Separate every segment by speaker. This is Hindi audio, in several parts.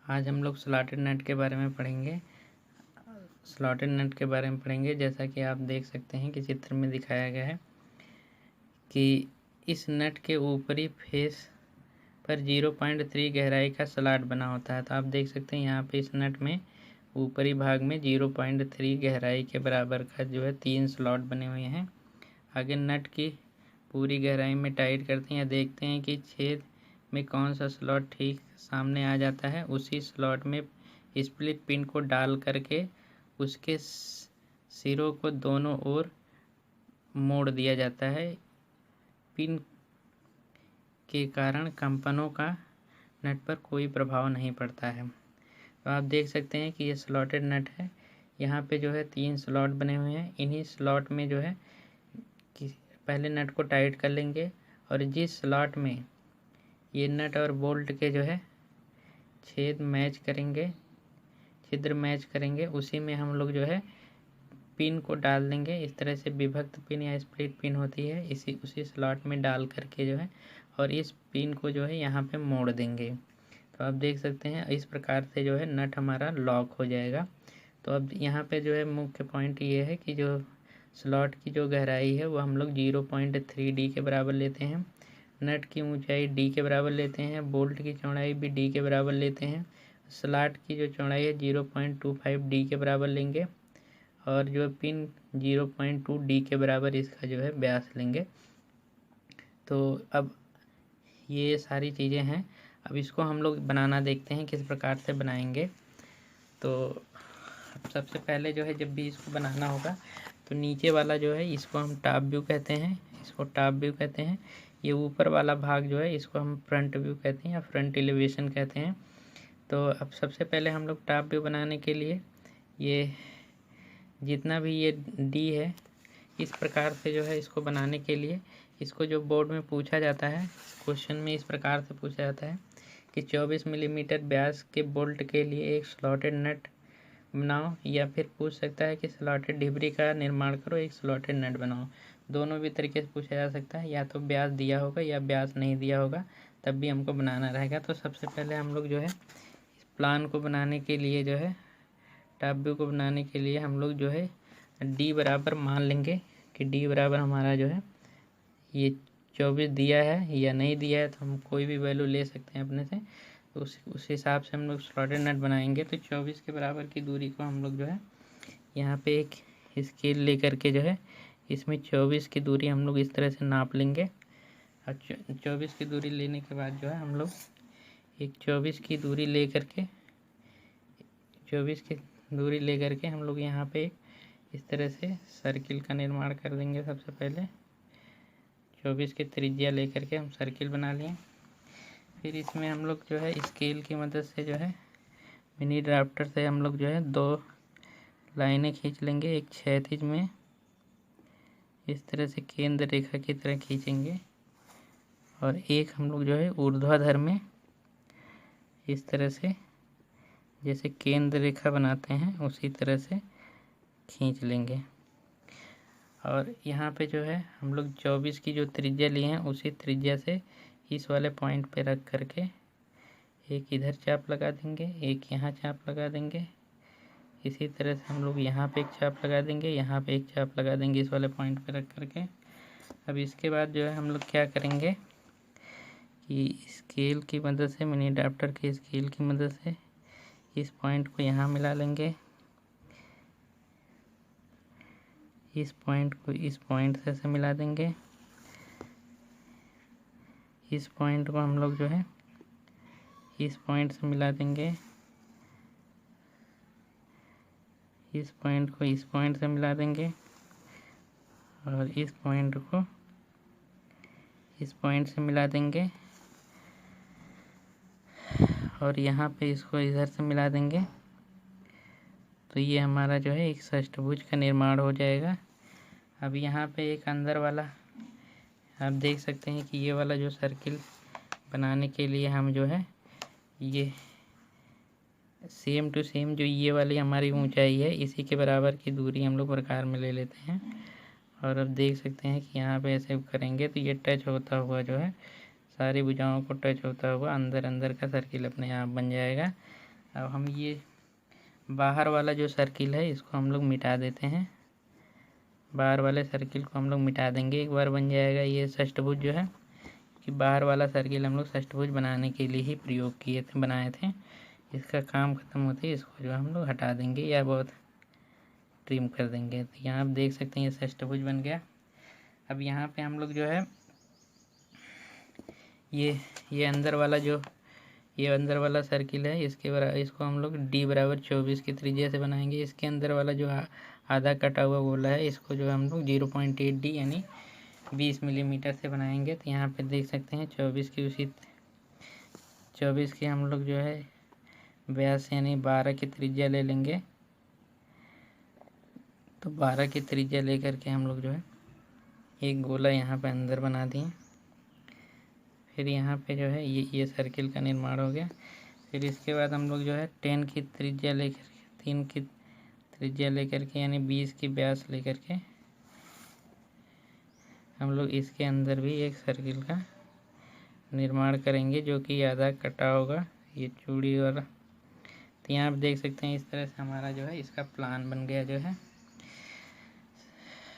Speaker 1: आज हम लोग स्लॉटेड नट के बारे में पढ़ेंगे। जैसा कि आप देख सकते हैं कि चित्र में दिखाया गया है कि इस नट के ऊपरी फेस पर 0.3 गहराई का स्लॉट बना होता है। तो आप देख सकते हैं यहाँ पे इस नट में ऊपरी भाग में 0.3 गहराई के बराबर का जो है 3 स्लॉट बने हुए हैं। आगे नट की पूरी गहराई में टाइट करते हैं या देखते हैं कि छेद में कौन सा स्लॉट ठीक सामने आ जाता है। उसी स्लॉट में स्प्लिट पिन को डाल करके उसके सिरों को दोनों ओर मोड़ दिया जाता है। पिन के कारण कंपनों का नट पर कोई प्रभाव नहीं पड़ता है। तो आप देख सकते हैं कि ये स्लॉटेड नट है। यहाँ पे जो है 3 स्लॉट बने हुए हैं। इन्हीं स्लॉट में जो है कि पहले नट को टाइट कर लेंगे और जिस स्लॉट में ये नट और बोल्ट के जो है छिद्र मैच करेंगे उसी में हम लोग जो है पिन को डाल देंगे। इस तरह से विभक्त पिन या स्प्लिट पिन होती है, उसी स्लॉट में डाल करके जो है और इस पिन को जो है यहाँ पे मोड़ देंगे। तो आप देख सकते हैं इस प्रकार से जो है नट हमारा लॉक हो जाएगा। तो अब यहाँ पे जो है मुख्य पॉइंट ये है कि जो स्लॉट की जो गहराई है वो हम लोग 0.3 डी के बराबर लेते हैं। नट की ऊंचाई डी के बराबर लेते हैं। बोल्ट की चौड़ाई भी डी के बराबर लेते हैं। स्लॉट की जो चौड़ाई है 0.25 डी के बराबर लेंगे और जो पिन 0.2 डी के बराबर इसका जो है व्यास लेंगे। तो अब ये सारी चीज़ें हैं। अब इसको हम लोग बनाना देखते हैं किस प्रकार से बनाएंगे। तो सबसे पहले जो है जब भी इसको बनाना होगा तो नीचे वाला जो है इसको हम टॉप व्यू कहते हैं। ये ऊपर वाला भाग जो है इसको हम फ्रंट व्यू कहते हैं या फ्रंट एलिवेशन कहते हैं। तो अब सबसे पहले हम लोग टॉप व्यू बनाने के लिए ये जितना भी ये डी है इस प्रकार से जो है इसको बनाने के लिए इसको जो बोर्ड में पूछा जाता है, क्वेश्चन में इस प्रकार से पूछा जाता है कि 24 मिलीमीटर व्यास के बोल्ट के लिए एक स्लॉटेड नट बनाओ, या फिर पूछ सकता है कि स्लॉटेड ढिबरी का निर्माण करो, एक स्लॉटेड नट बनाओ। दोनों भी तरीके से पूछा जा सकता है, या तो व्यास दिया होगा या व्यास नहीं दिया होगा, तब भी हमको बनाना रहेगा। तो सबसे पहले हम लोग जो है इस प्लान को बनाने के लिए जो है टॉप व्यू को बनाने के लिए हम लोग जो है डी बराबर मान लेंगे कि डी बराबर हमारा जो है ये 24 दिया है या नहीं दिया है, तो हम कोई भी वैल्यू ले सकते हैं अपने से। तो उस हिसाब से हम लोग स्लॉटेड नट बनाएंगे। तो 24 के बराबर की दूरी को हम लोग जो है यहाँ पे एक स्केल लेकर के जो है इसमें 24 की दूरी हम लोग इस तरह से नाप लेंगे। और 24 की दूरी लेने के बाद जो है हम लोग एक 24 की दूरी लेकर के हम लोग यहाँ पे इस तरह से सर्किल का निर्माण कर देंगे। सबसे पहले 24 की त्रिज्या लेकर के हम सर्किल बना लिए। फिर इसमें हम लोग जो है स्केल की मदद से जो है मिनी ड्राफ्टर से हम लोग जो है 2 लाइनें खींच लेंगे। एक क्षैतिज में इस तरह से केंद्र रेखा की तरह खींचेंगे और एक हम लोग जो है ऊर्ध्वाधर में इस तरह से जैसे केंद्र रेखा बनाते हैं उसी तरह से खींच लेंगे। और यहाँ पे जो है हम लोग 24 की जो त्रिज्या लिए हैं उसी त्रिज्या से इस वाले पॉइंट पे रख करके एक इधर चाप लगा देंगे, एक यहाँ चाप लगा देंगे। इसी तरह से हम लोग यहाँ पे एक चाप लगा देंगे, यहाँ पे एक चाप लगा देंगे इस वाले पॉइंट पे रख करके। अब इसके बाद जो है हम लोग क्या करेंगे कि स्केल की मदद से, मिनी अडाप्टर के स्केल की मदद से इस पॉइंट को यहाँ मिला लेंगे, इस पॉइंट को इस पॉइंट से मिला देंगे। इस पॉइंट को हम लोग जो है इस पॉइंट से मिला देंगे, इस पॉइंट को इस पॉइंट से मिला देंगे और इस पॉइंट को इस पॉइंट से मिला देंगे और यहाँ पे इसको इधर से मिला देंगे। तो ये हमारा जो है एक षष्ठभुज का निर्माण हो जाएगा। अब यहाँ पे एक अंदर वाला आप देख सकते हैं कि ये वाला जो सर्किल बनाने के लिए हम जो है ये सेम टू सेम जो ये वाली हमारी ऊंचाई है इसी के बराबर की दूरी हम लोग प्रकार में ले लेते हैं। और अब देख सकते हैं कि यहाँ पे ऐसे करेंगे तो ये टच होता हुआ जो है सारी भुजाओं को टच होता हुआ अंदर का सर्किल अपने आप बन जाएगा। अब हम ये बाहर वाला जो सर्किल है इसको हम लोग मिटा देते हैं। बाहर वाले सर्किल को हम लोग मिटा देंगे, एक बार बन जाएगा ये षष्ठभुज जो है, कि बाहर वाला सर्किल हम लोग षष्ठभुज बनाने के लिए ही प्रयोग किए थे, बनाए थे। इसका काम खत्म होते ही इसको जो हम लोग हटा देंगे या बहुत ट्रिम कर देंगे। तो यहाँ आप देख सकते हैं ये षष्ठभुज बन गया। अब यहाँ पे हम लोग जो है ये अंदर वाला सर्किल है, इसको हम लोग d बराबर 24 की त्रिज्या से बनाएंगे। इसके अंदर वाला जो आधा कटा हुआ गोला है इसको जो हम लोग 0.8 d यानी 20 मिलीमीटर से बनाएंगे। तो यहाँ पे देख सकते हैं 24 की हम लोग जो है व्यास यानी 12 की त्रिज्या ले लेंगे। तो 12 की त्रिज्या लेकर के हम लोग जो है एक गोला यहाँ पे अंदर बना दिए। फिर यहाँ पे जो है ये सर्किल का निर्माण हो गया। फिर इसके बाद हम लोग जो है 10 की त्रिज्या लेकर के 3 की त्रिज्या लेकर के यानी 20 की व्यास लेकर के हम लोग इसके अंदर भी एक सर्किल का निर्माण करेंगे, जो कि आधा कटा होगा ये चूड़ी वाला। तो यहाँ आप देख सकते हैं इस तरह से हमारा जो है इसका प्लान बन गया जो है।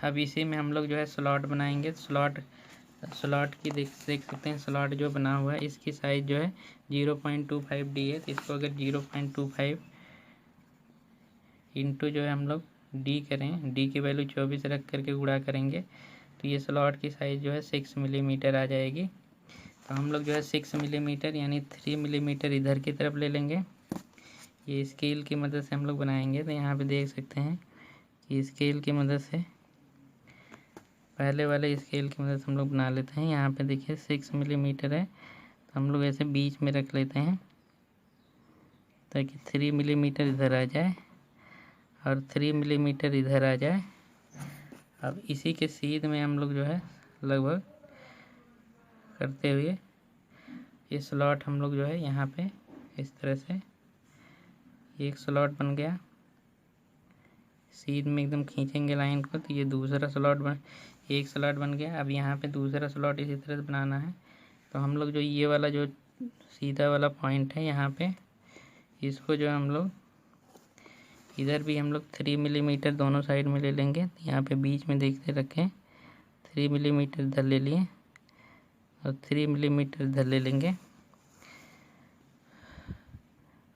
Speaker 1: अब इसी में हम लोग जो है स्लॉट बनाएंगे। स्लॉट की देख सकते हैं, स्लॉट जो बना हुआ है इसकी साइज़ जो है 0.25 डी है। तो इसको अगर 0.25 इंटू जो है हम लोग डी करें, डी की वैल्यू 24 रख करके गुणा करेंगे तो ये स्लॉट की साइज़ जो है 6 मिलीमीटर आ जाएगी। तो हम लोग जो है 6 मिलीमीटर यानी 3 मिलीमीटर इधर की तरफ ले लेंगे। ये स्केल की मदद से हम लोग बनाएंगे। तो यहाँ पे देख सकते हैं कि स्केल की मदद से पहले वाले स्केल की मदद से हम लोग बना लेते हैं। यहाँ पे देखिए 6 मिलीमीटर है, तो हम लोग ऐसे बीच में रख लेते हैं ताकि 3 मिलीमीटर इधर आ जाए और 3 मिलीमीटर इधर आ जाए। अब इसी के सीध में हम लोग जो है लगभग करते हुए ये स्लॉट हम लोग जो है यहाँ पे इस तरह से एक स्लॉट बन गया। सीध में एकदम खींचेंगे लाइन को तो ये दूसरा स्लॉट एक स्लॉट बन गया। अब यहाँ पे दूसरा स्लॉट इसी तरह से बनाना है। तो हम लोग जो ये वाला जो सीधा वाला पॉइंट है यहाँ पे इसको जो हम लोग इधर भी हम लोग 3 मिलीमीटर दोनों साइड में ले लेंगे। तो यहाँ पे बीच में देखते रखें 3 मिलीमीटर इधर ले लिए और 3 मिलीमीटर इधर ले लेंगे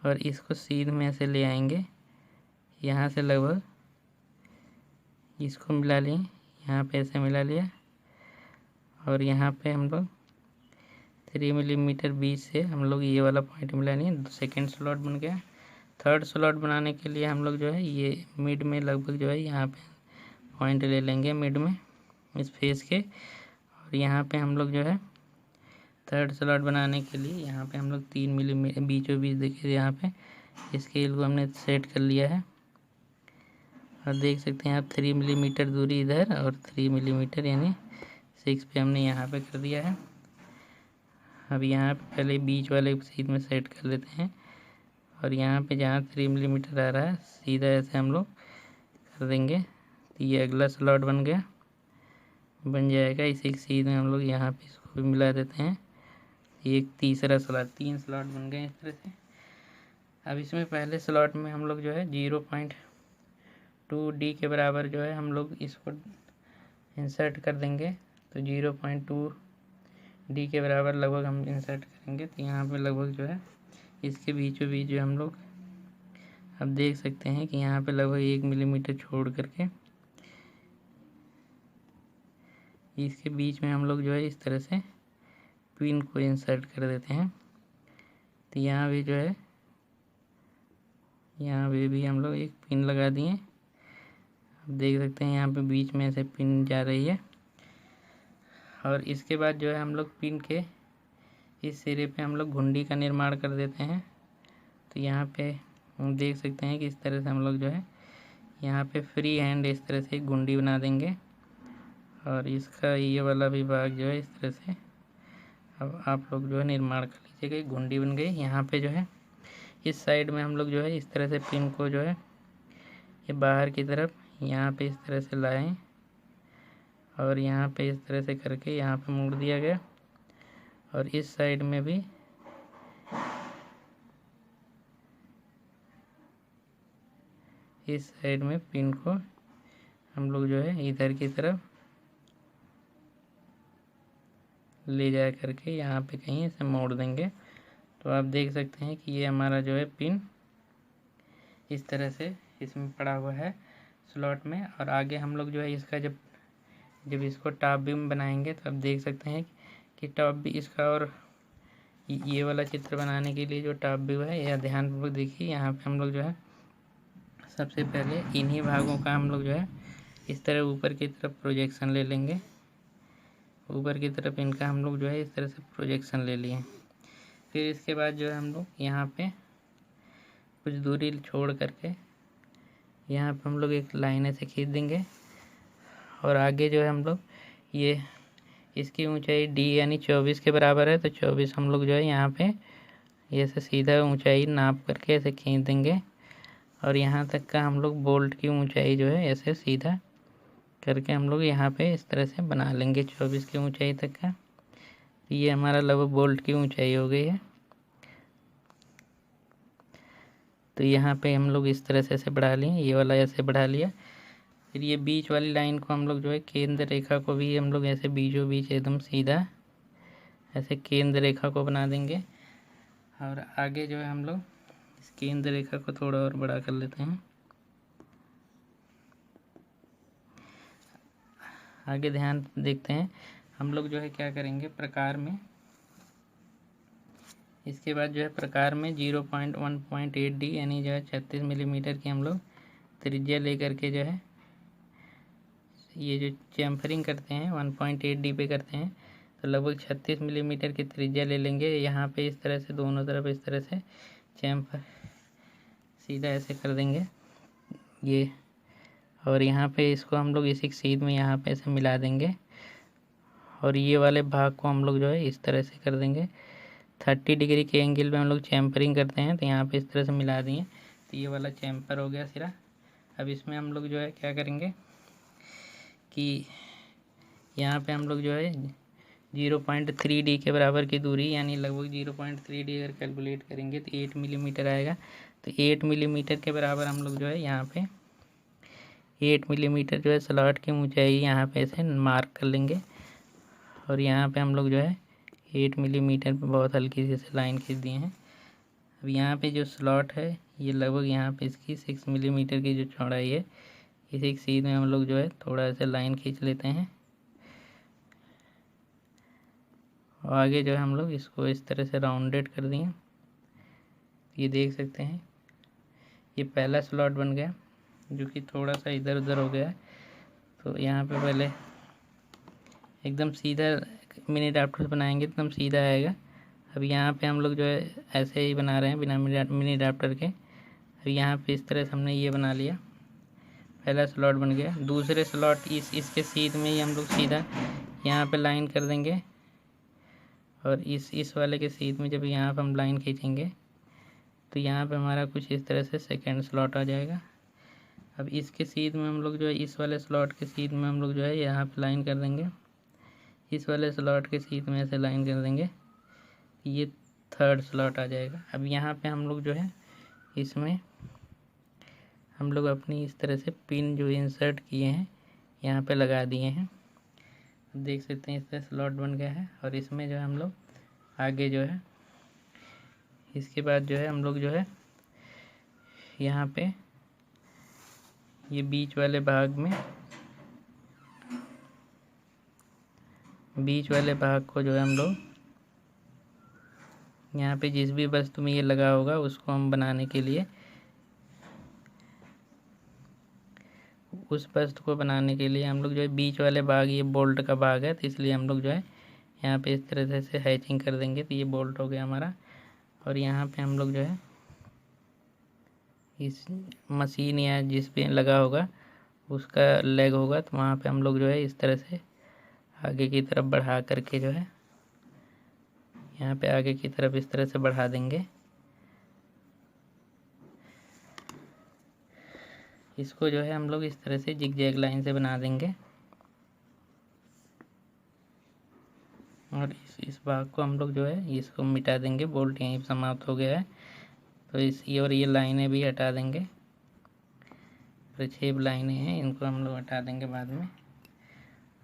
Speaker 1: और इसको सीध में ऐसे ले आएंगे। यहाँ से लगभग इसको मिला लिए, यहाँ पे ऐसे मिला लिया और यहाँ पे हम लोग 3 मिलीमीटर बीच से हम लोग ये वाला पॉइंट मिला लिए। सेकेंड स्लॉट बन गया। थर्ड स्लॉट बनाने के लिए हम लोग जो है ये मिड में लगभग जो है यहाँ पे पॉइंट ले लेंगे मिड में इस फेस के। और यहाँ पे हम लोग जो है थर्ड स्लॉट बनाने के लिए यहाँ पे हम लोग 3 मिलीमीटर बीचों बीच देखिए यहाँ पे स्केल को हमने सेट कर लिया है। और देख सकते हैं आप 3 मिलीमीटर दूरी इधर और 3 मिलीमीटर यानी 6 पे हमने यहाँ पे कर दिया है। अब यहाँ पे पहले बीच वाले सीध में सेट कर लेते हैं और यहाँ पे जहाँ 3 मिलीमीटर आ रहा है सीधा ऐसे हम लोग कर देंगे। तो ये अगला स्लॉट बन जाएगा। इसी के सीध में हम लोग यहाँ पे इसको भी मिला देते हैं। एक तीसरा स्लॉट, 3 स्लॉट बन गए इस तरह से। अब इसमें पहले स्लॉट में हम लोग जो है 0.2 डी के बराबर जो है हम लोग इसको इंसर्ट कर देंगे। तो 0.2 डी के बराबर लगभग हम इंसर्ट करेंगे। तो यहाँ पे लगभग जो है इसके बीचों बीच जो हम लोग अब देख सकते हैं कि यहाँ पे लगभग 1 मिलीमीटर छोड़ करके इसके बीच में हम लोग जो है इस तरह से पिन को इंसर्ट कर देते हैं। तो यहाँ भी जो है यहाँ भी हम लोग एक पिन लगा दिए। अब देख सकते हैं यहाँ पे बीच में से पिन जा रही है। और इसके बाद जो है हम लोग पिन के इस सिरे पे हम लोग घुंडी का निर्माण कर देते हैं। तो यहाँ पे हम देख सकते हैं कि इस तरह से हम लोग जो है यहाँ पे फ्री हैंड इस तरह से एक घुंडी बना देंगे और इसका ये वाला भी भाग जो है इस तरह से अब आप लोग जो है निर्माण कर लीजिएगा। एक घुंडी बन गई। यहाँ पे जो है इस साइड में हम लोग जो है इस तरह से पिन को जो है ये बाहर की तरफ यहाँ पे इस तरह से लाएं और यहाँ पे इस तरह से करके यहाँ पे मोड़ दिया गया। और इस साइड में भी इस साइड में पिन को हम लोग जो है इधर की तरफ ले जा करके यहाँ पे कहीं इसे मोड़ देंगे। तो आप देख सकते हैं कि ये हमारा जो है पिन इस तरह से इसमें पड़ा हुआ है स्लॉट में। और आगे हम लोग जो है इसका जब इसको टॉप भी बनाएंगे तो आप देख सकते हैं कि टॉप भी इसका, और ये वाला चित्र बनाने के लिए जो टॉप व्यू है यह ध्यानपूर्वक देखिए। यहाँ पे हम लोग जो है सबसे पहले इन्हीं भागों का हम लोग जो है इस तरह ऊपर की तरफ प्रोजेक्शन ले लेंगे। ऊपर की तरफ इनका हम लोग जो है इस तरह से प्रोजेक्शन ले लिए। फिर इसके बाद जो है हम लोग यहाँ पे कुछ दूरी छोड़ करके यहाँ पे हम लोग एक लाइन ऐसे खींच देंगे। और आगे जो है हम लोग ये इसकी ऊंचाई d यानी 24 के बराबर है, तो 24 हम लोग जो है यहाँ पे ऐसे सीधा ऊंचाई नाप करके ऐसे खींच देंगे। और यहाँ तक का हम लोग बोल्ट की ऊंचाई जो है ऐसे सीधा करके हम लोग यहाँ पे इस तरह से बना लेंगे 24 की ऊंचाई तक का। ये हमारा लगभग बोल्ट की ऊंचाई हो गई है। तो यहाँ पे हम लोग इस तरह से ऐसे बढ़ा लिए, ये वाला ऐसे बढ़ा लिया। फिर ये बीच वाली लाइन को हम लोग जो है केंद्र रेखा को भी हम लोग ऐसे बीचों बीच एकदम सीधा ऐसे केंद्र रेखा को बना देंगे। और आगे जो है हम लोग इस केंद्र रेखा को थोड़ा और बड़ा कर लेते हैं। आगे ध्यान देखते हैं हम लोग जो है क्या करेंगे प्रकार में। इसके बाद जो है प्रकार में 0.1.8D यानी जो है 36 मिलीमीटर की हम लोग त्रिज्या लेकर के जो है ये जो चैम्फरिंग करते हैं 1.8D पे करते हैं, तो लगभग 36 मिलीमीटर की त्रिज्या ले लेंगे। यहाँ पे इस तरह से दोनों तरफ इस तरह से चैम्फर सीधा ऐसे कर देंगे ये। और यहाँ पे इसको हम लोग इसी सीध में यहाँ पे ऐसे मिला देंगे। और ये वाले भाग को हम लोग जो है इस तरह से कर देंगे 30 डिग्री के एंगल पे हम लोग चैम्फरिंग करते हैं, तो यहाँ पे इस तरह से मिला दिए। तो ये वाला चैम्फर हो गया सिरा। अब इसमें हम लोग जो है क्या करेंगे कि यहाँ पे हम लोग जो है 0.3D के बराबर की दूरी यानी लगभग 0.3D अगर कैलकुलेट करेंगे तो 8 मिलीमीटर आएगा। तो 8 मिलीमीटर के बराबर हम लोग जो है यहाँ पे 8 मिलीमीटर जो है स्लॉट की ऊंचाई यहाँ पे ऐसे मार्क कर लेंगे। और यहाँ पे हम लोग जो है 8 मिलीमीटर पे बहुत हल्की सी लाइन खींच दिए हैं। अब यहाँ पे जो स्लॉट है ये लगभग यहाँ पे इसकी 6 मिलीमीटर की जो चौड़ाई है, इसी सीध में हम लोग जो है थोड़ा सा लाइन खींच लेते हैं। और आगे जो है हम लोग इसको इस तरह से राउंडेड कर दिए। ये देख सकते हैं ये पहला स्लॉट बन गया जो कि थोड़ा सा इधर उधर हो गया है। तो यहाँ पे पहले एकदम सीधा मिनी अडाप्टर बनाएंगे एकदम सीधा आएगा। अब यहाँ पे हम लोग जो है ऐसे ही बना रहे हैं बिना मिनी अडाप्टर के। अब यहाँ पे इस तरह से हमने ये बना लिया, पहला स्लॉट बन गया। दूसरे स्लॉट इसके सीध में ही हम लोग सीधा यहाँ पे लाइन कर देंगे। और इस वाले के सीध में जब यहाँ पे हम लाइन खींचेंगे तो यहाँ पे हमारा कुछ इस तरह से सेकेंड स्लॉट आ जाएगा। अब इसके सीध में हम लोग जो है इस वाले स्लॉट के सीध में हम लोग जो है यहाँ पे लाइन कर देंगे। इस वाले स्लॉट के सीध में ऐसे लाइन कर देंगे, ये थर्ड स्लॉट आ जाएगा। अब यहाँ पे हम लोग जो है इसमें हम लोग अपनी इस तरह से पिन जो इंसर्ट किए हैं यहाँ पे लगा दिए हैं। देख सकते हैं इस तरह स्लॉट बन गया है। और इसमें जो है हम लोग आगे जो है इसके बाद जो है हम लोग जो है यहाँ पे ये बीच वाले भाग को जो है हम लोग यहाँ पे जिस भी वस्तु में ये लगा होगा उसको हम बनाने के लिए उस वस्तु को बनाने के लिए हम लोग जो है बीच वाले भाग ये बोल्ट का भाग है, तो इसलिए हम लोग जो है यहाँ पे इस तरह से हैचिंग कर देंगे। तो ये बोल्ट हो गया हमारा। और यहाँ पे हम लोग जो है इस मशीन या जिस पे लगा होगा उसका लेग होगा, तो वहाँ पे हम लोग जो है इस तरह से आगे की तरफ बढ़ा करके जो है यहाँ पे आगे की तरफ इस तरह से बढ़ा देंगे। इसको जो है हम लोग इस तरह से जिगजैग लाइन से बना देंगे। और इस भाग को हम लोग जो है इसको मिटा देंगे, बोल्ट यहीं समाप्त हो गया है। तो ये लाइनें भी हटा देंगे। पर 6 लाइनें हैं, इनको हम लोग हटा देंगे बाद में।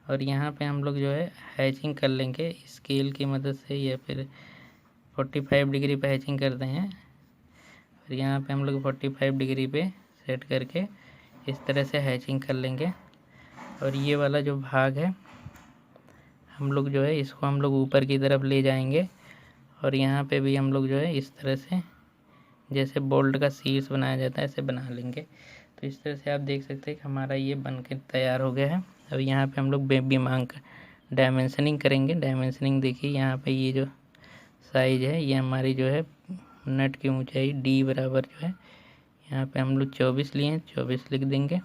Speaker 1: और यहाँ पे हम लोग जो है हैचिंग कर लेंगे स्केल की मदद से, या फिर 45 डिग्री पे हैचिंग करते हैं। और यहाँ पे हम लोग 45 डिग्री पे सेट करके इस तरह से हैचिंग कर लेंगे। और ये वाला जो भाग है हम लोग जो है इसको हम लोग ऊपर की तरफ ले जाएंगे। और यहाँ पे भी हम लोग जो है इस तरह से जैसे बोल्ट का शीर्ष बनाया जाता है ऐसे बना लेंगे। तो इस तरह से आप देख सकते हैं कि हमारा ये बन के तैयार हो गया है। अब यहाँ पे हम लोग बेबी मांग का डायमेंशनिंग करेंगे। डायमेंशनिंग देखिए यहाँ पे ये जो साइज़ है ये हमारी जो है नट की ऊंचाई D बराबर जो है यहाँ पे हम लोग 24 लिए हैं, 24 लिख देंगे।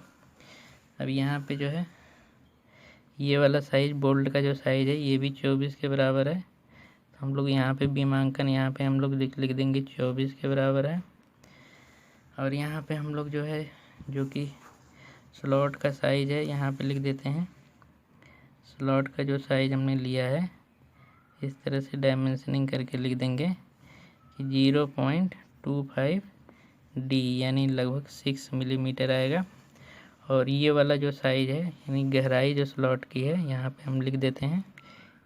Speaker 1: अब यहाँ पे जो है ये वाला साइज़ बोल्ट का जो साइज़ है ये भी 24 के बराबर है। तो हम लोग यहाँ पे बीमांकन यहाँ पे हम लोग लिख देंगे 24 के बराबर है। और यहाँ पे हम लोग जो है जो कि स्लॉट का साइज़ है यहाँ पे लिख देते हैं। स्लॉट का जो साइज़ हमने लिया है इस तरह से डायमेंशनिंग करके लिख देंगे कि 0.25 D यानी लगभग 6 मिलीमीटर आएगा। और ये वाला जो साइज़ है यानी गहराई जो स्लॉट की है यहाँ पे हम लिख देते हैं,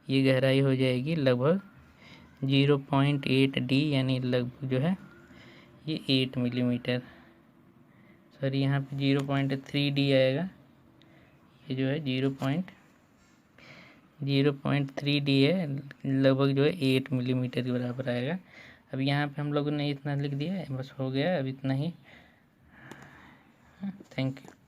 Speaker 1: ये गहराई हो जाएगी लगभग 0.8 D यानी लगभग जो है ये 8 मिलीमीटर। सॉरी यहाँ पे 0.3 D आएगा, ये जो है 0.3 D है, लगभग जो है 8 मिलीमीटर के बराबर आएगा। अब यहाँ पे हम लोगों ने इतना लिख दिया है, बस हो गया अब इतना ही। Thank you.